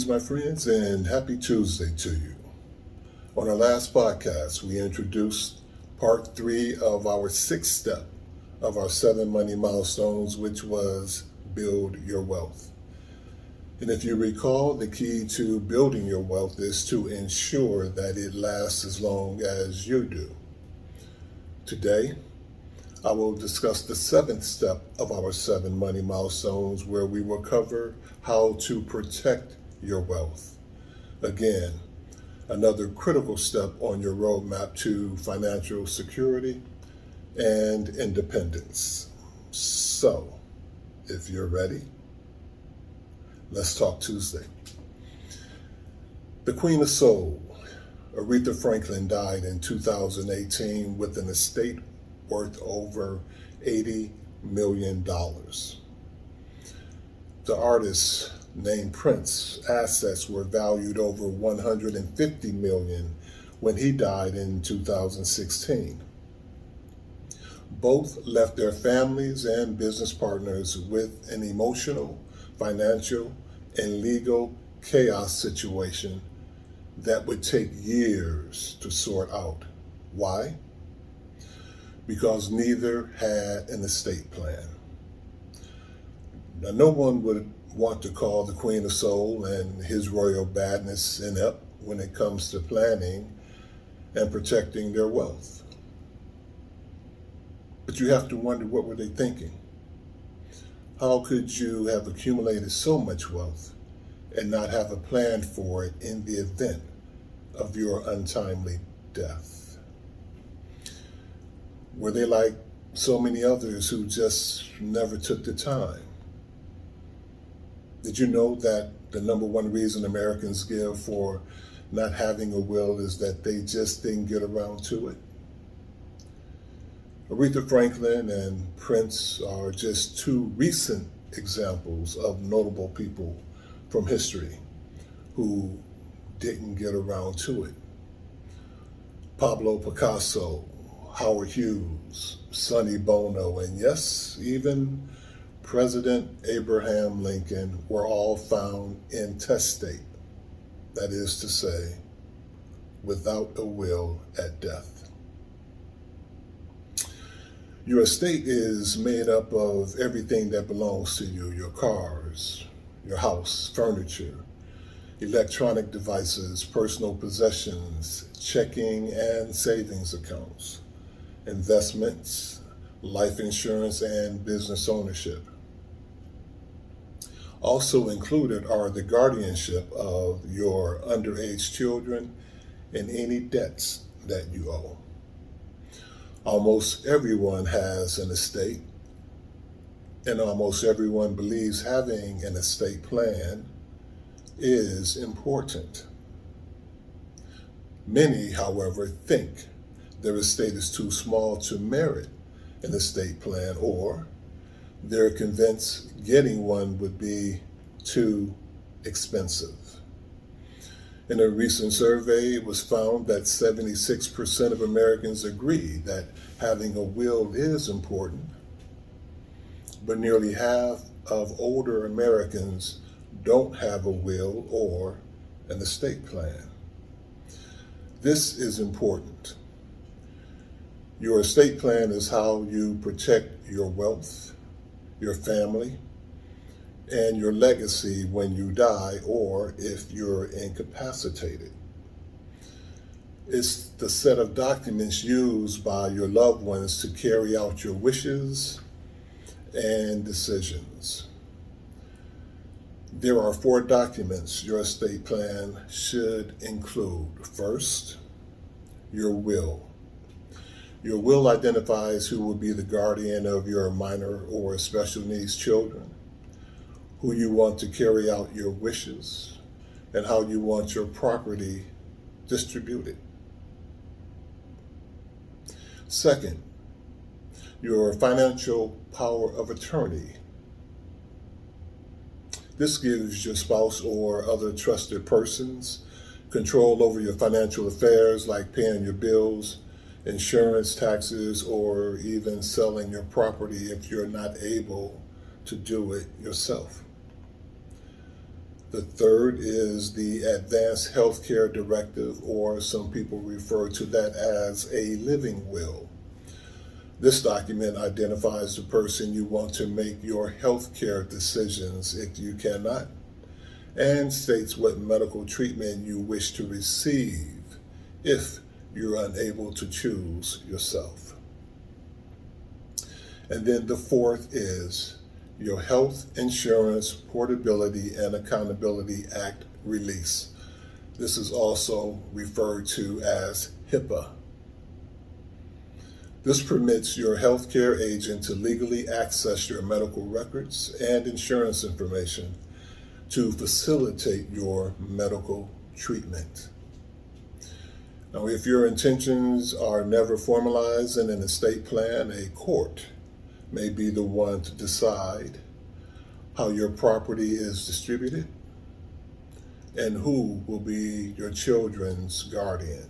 Greetings, my friends, and happy Tuesday to you. On our last podcast, we introduced part 3 of our 6th step of our 7 money milestones, which was build your wealth. And if you recall, the key to building your wealth is to ensure that it lasts as long as you do. Today, I will discuss the 7th step of our 7 money milestones, where we will cover how to protect your wealth. Again, another critical step on your roadmap to financial security and independence. So, if you're ready, let's talk Tuesday. The Queen of Soul, Aretha Franklin, died in 2018 with an estate worth over $80 million. The artist named Prince assets were valued over $150 million when he died in 2016. Both left their families and business partners with an emotional, financial, and legal chaos situation that would take years to sort out. Why? Because neither had an estate plan. Now, no one would want to call the Queen of Soul and his royal badness inept when it comes to planning and protecting their wealth. But you have to wonder, what were they thinking? How could you have accumulated so much wealth and not have a plan for it in the event of your untimely death? Were they like so many others who just never took the time? Did you know that the number one reason Americans give for not having a will is that they just didn't get around to it? Aretha Franklin and Prince are just 2 recent examples of notable people from history who didn't get around to it. Pablo Picasso, Howard Hughes, Sonny Bono, and yes, even President Abraham Lincoln were all found intestate, that is to say, without a will at death. Your estate is made up of everything that belongs to you: your cars, your house, furniture, electronic devices, personal possessions, checking and savings accounts, investments, life insurance, and business ownership. Also included are the guardianship of your underage children and any debts that you owe. Almost everyone has an estate, and almost everyone believes having an estate plan is important. Many, however, think their estate is too small to merit an estate plan, or they're convinced getting one would be too expensive. In a recent survey, it was found that 76% of Americans agree that having a will is important, but nearly half of older Americans don't have a will or an estate plan. This is important. Your estate plan is how you protect your wealth, your family, and your legacy when you die or if you're incapacitated. It's the set of documents used by your loved ones to carry out your wishes and decisions. There are 4 documents your estate plan should include. First, your will. Your will identifies who will be the guardian of your minor or special needs children, who you want to carry out your wishes, and how you want your property distributed. Second, your financial power of attorney. This gives your spouse or other trusted persons control over your financial affairs, like paying your bills, insurance, taxes, or even selling your property if you're not able to do it yourself. The third is the Advanced Healthcare Directive, or some people refer to that as a living will. This document identifies the person you want to make your healthcare decisions if you cannot, and states what medical treatment you wish to receive if you're unable to choose yourself. And then the fourth is your Health Insurance Portability and Accountability Act release. This is also referred to as HIPAA. This permits your healthcare agent to legally access your medical records and insurance information to facilitate your medical treatment. Now, if your intentions are never formalized in an estate plan, a court may be the one to decide how your property is distributed and who will be your children's guardian.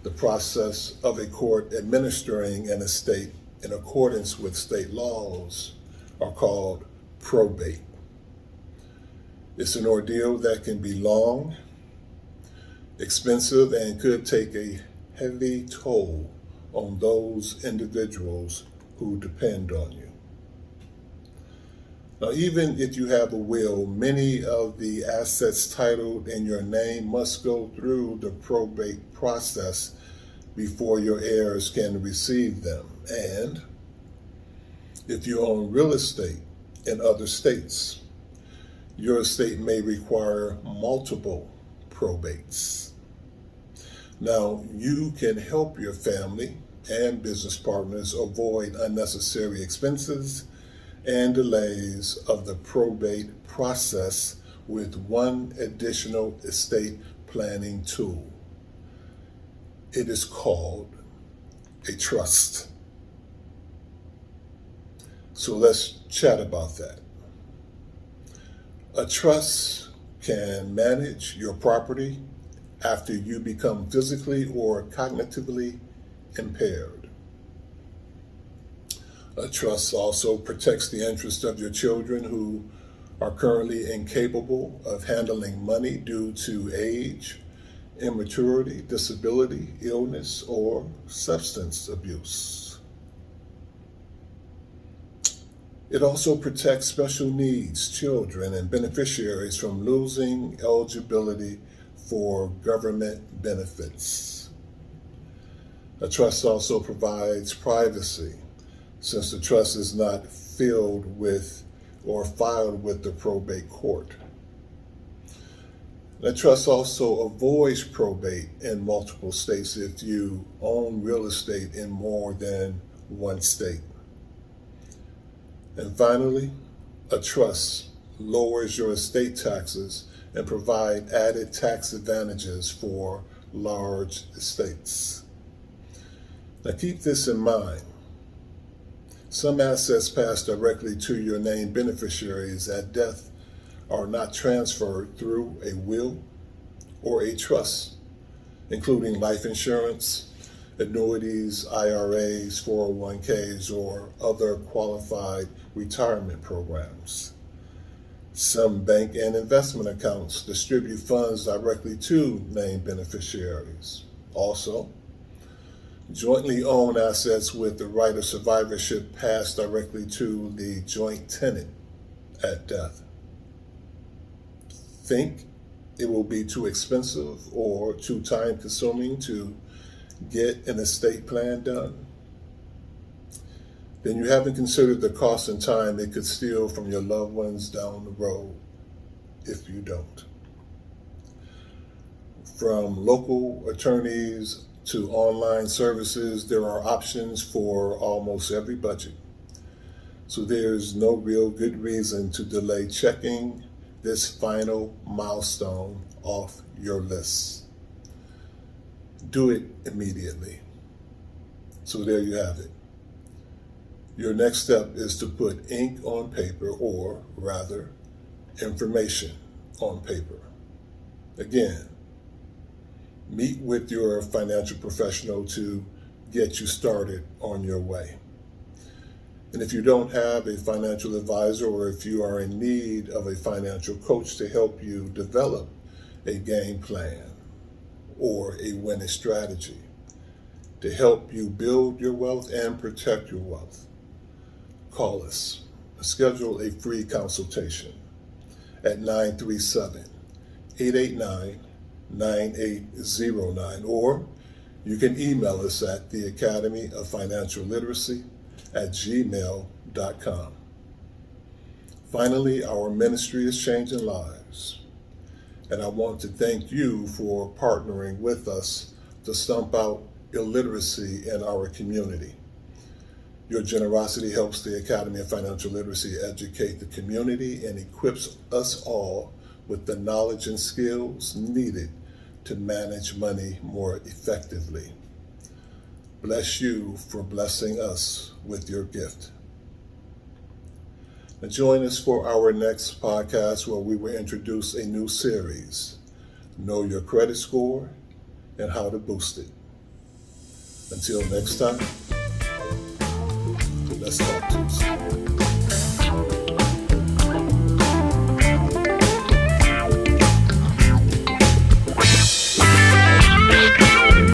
The process of a court administering an estate in accordance with state laws are called probate. It's an ordeal that can be long, expensive, and could take a heavy toll on those individuals who depend on you. Now, even if you have a will, many of the assets titled in your name must go through the probate process before your heirs can receive them. And if you own real estate in other states, your estate may require multiple probates. Now, you can help your family and business partners avoid unnecessary expenses and delays of the probate process with one additional estate planning tool. It is called a trust. So let's chat about that. A trust can manage your property after you become physically or cognitively impaired. A trust also protects the interest of your children who are currently incapable of handling money due to age, immaturity, disability, illness, or substance abuse. It also protects special needs children and beneficiaries from losing eligibility for government benefits. A trust also provides privacy, since the trust is not filled with or filed with the probate court. The trust also avoids probate in multiple states if you own real estate in more than one state. And finally, a trust lowers your estate taxes and provide added tax advantages for large estates. Now keep this in mind. Some assets passed directly to your named beneficiaries at death are not transferred through a will or a trust, including life insurance, annuities, IRAs, 401ks, or other qualified retirement programs. Some bank and investment accounts distribute funds directly to named beneficiaries. Also, jointly owned assets with the right of survivorship pass directly to the joint tenant at death. Think it will be too expensive or too time consuming to get an estate plan done? Then you haven't considered the cost and time it could steal from your loved ones down the road if you don't. From local attorneys to online services, there are options for almost every budget. So there's no real good reason to delay checking this final milestone off your list. Do it immediately. So there you have it. Your next step is to put ink on paper, or rather, information on paper. Again, meet with your financial professional to get you started on your way. And if you don't have a financial advisor, or if you are in need of a financial coach to help you develop a game plan or a winning strategy to help you build your wealth and protect your wealth, call us. Schedule a free consultation at 937-889-9809, or you can email us at the Academy of Financial Literacy at gmail.com. Finally, our ministry is changing lives, and I want to thank you for partnering with us to stomp out illiteracy in our community. Your generosity helps the Academy of Financial Literacy educate the community and equips us all with the knowledge and skills needed to manage money more effectively. Bless you for blessing us with your gift. Now join us for our next podcast, where we will introduce a new series, Know Your Credit Score and How to Boost It. Until next time, let's talk Tuesday.